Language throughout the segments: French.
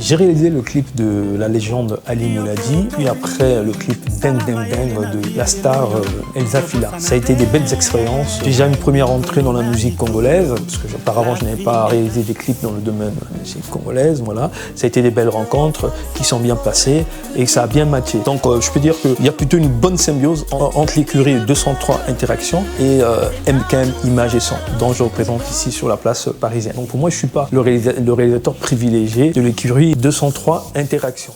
J'ai réalisé le clip de la légende Ali Mouladi, puis après le clip Deng Deng Deng de la star Elsa Fila. Ça a été des belles expériences. Déjà une première entrée dans la musique congolaise, parce que auparavant je n'avais pas réalisé des clips dans le domaine de la musique congolaise. Voilà. Ça a été des belles rencontres qui sont bien passées et ça a bien matché. Donc je peux dire qu'il y a plutôt une bonne symbiose entre l'écurie 203 Interactions et MKM Images et Son, dont je représente ici sur la place parisienne. Donc pour moi je ne suis pas le réalisateur privilégié de l'écurie 203 Interactions.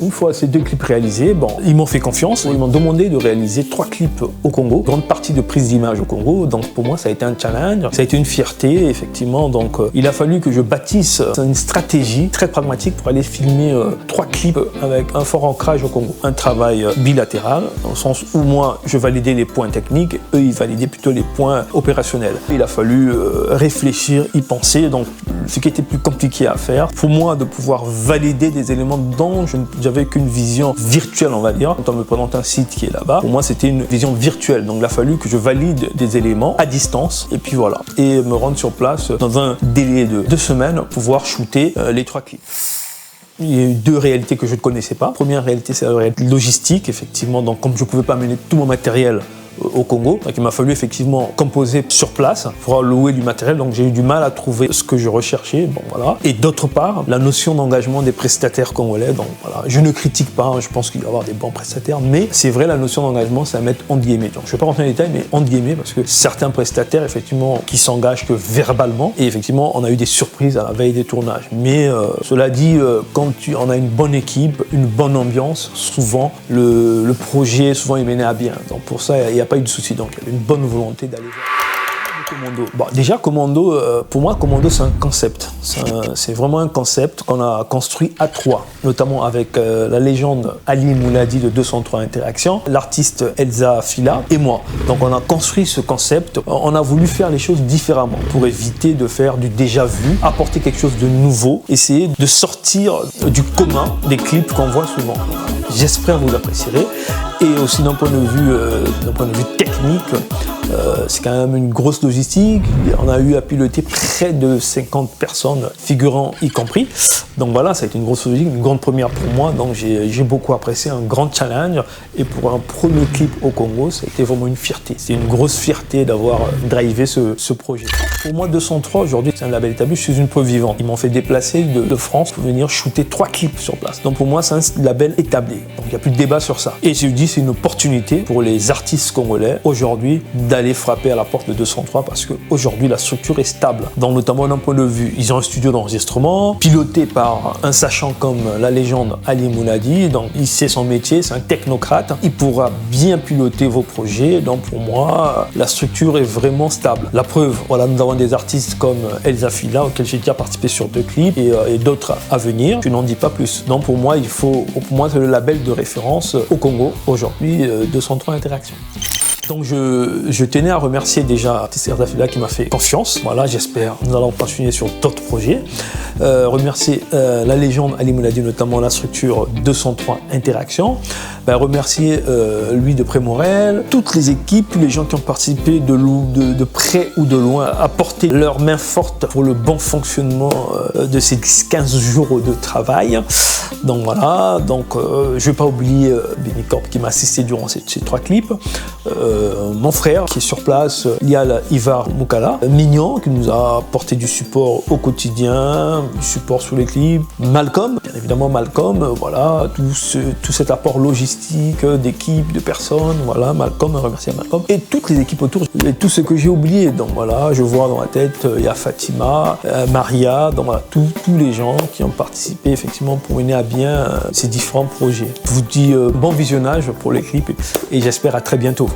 Une fois ces deux clips réalisés, ils m'ont fait confiance. Ils m'ont demandé de réaliser 3 clips au Congo, grande partie de prise d'image au Congo. Donc pour moi, ça a été un challenge, ça a été une fierté, effectivement. Donc il a fallu que je bâtisse une stratégie très pragmatique pour aller filmer 3 clips avec un fort ancrage au Congo. Un travail bilatéral, dans le sens où moi, je validais les points techniques, eux, ils validaient plutôt les points opérationnels. Il a fallu réfléchir, y penser. Donc ce qui était plus compliqué à faire, pour moi, de pouvoir valider des éléments dont je n'avais qu'une vision virtuelle, on va dire. Quand on me présente un site qui est là-bas, pour moi c'était une vision virtuelle. Donc il a fallu que je valide des éléments à distance et puis voilà. Et me rendre sur place dans un délai de 2 semaines, pouvoir shooter les 3 clips. Il y a eu 2 réalités que je ne connaissais pas. La première réalité, c'est la réalité logistique, effectivement. Donc comme je ne pouvais pas amener tout mon matériel au Congo, donc il m'a fallu effectivement composer sur place pour louer du matériel, donc j'ai eu du mal à trouver ce que je recherchais, voilà. Et d'autre part, la notion d'engagement des prestataires congolais, donc voilà, je ne critique pas, je pense qu'il va y avoir des bons prestataires, mais c'est vrai, la notion d'engagement, c'est à mettre entre guillemets. Donc je ne vais pas rentrer dans les détails, mais entre guillemets, parce que certains prestataires, effectivement, qui s'engagent que verbalement, et effectivement, on a eu des surprises à la veille des tournages. Mais cela dit, quand on a une bonne équipe, une bonne ambiance, souvent, le projet, souvent, est mené à bien. Donc pour ça, il n'y a pas eu de souci, donc il y avait une bonne volonté d'aller voir Commando. Déjà, Commando, pour moi, Commando, c'est un concept. C'est vraiment un concept qu'on a construit à 3, notamment avec la légende Ali Mouladi de 203 Interactions, l'artiste Elsa Fila et moi. Donc on a construit ce concept, on a voulu faire les choses différemment pour éviter de faire du déjà vu, apporter quelque chose de nouveau, essayer de sortir du commun des clips qu'on voit souvent. J'espère que vous l'apprécierez. Et aussi d'un point de vue technique, c'est quand même une grosse logistique. On a eu à piloter près de 50 personnes, figurants y compris. Donc voilà, ça a été une grosse logistique, une grande première pour moi. Donc j'ai beaucoup apprécié, un grand challenge. Et pour un premier clip au Congo, ça a été vraiment une fierté. C'est une grosse fierté d'avoir drivé ce projet. Pour moi, 203, aujourd'hui, c'est un label établi, je suis une preuve vivante. Ils m'ont fait déplacer de France pour venir shooter 3 clips sur place. Donc pour moi, c'est un label établi. Donc il n'y a plus de débat sur ça. Et je dis, c'est une opportunité pour les artistes congolais aujourd'hui d'aller frapper à la porte de 203 parce qu'aujourd'hui la structure est stable. Donc notamment d'un point de vue, ils ont un studio d'enregistrement piloté par un sachant comme la légende Ali Mouladi. Donc il sait son métier, c'est un technocrate. Il pourra bien piloter vos projets. Donc pour moi, la structure est vraiment stable. La preuve, voilà, nous avons des artistes comme Elsa Fila auxquels j'ai déjà participé sur 2 clips et d'autres à venir. Je n'en dis pas plus. Donc pour moi, c'est le label de référence au Congo aujourd'hui, 203 Interactions. Donc je tenais à remercier déjà Elsa Fila qui m'a fait confiance. Voilà, j'espère nous allons continuer sur d'autres projets. Remercier la légende Ali Mouladi, notamment la structure 203 Interactions. Remercier lui de Prémorel, toutes les équipes, tous les gens qui ont participé de près ou de loin, apporter leur main forte pour le bon fonctionnement de ces 15 jours de travail. Donc voilà, je ne vais pas oublier Benicorp qui m'a assisté durant ces 3 clips. Mon frère qui est sur place, Lial Ivar Moukala, Mignon qui nous a apporté du support au quotidien, du support sur les clips, Malcolm, bien évidemment Malcolm, voilà, tout cet apport logistique d'équipe, de personnes, voilà, Malcolm, remercier Malcolm, et toutes les équipes autour, et tout ce que j'ai oublié, donc voilà, je vois dans la tête, il y a Fatima, Maria, donc voilà, tous les gens qui ont participé effectivement pour mener à bien ces différents projets. Je vous dis bon visionnage pour les clips et j'espère à très bientôt.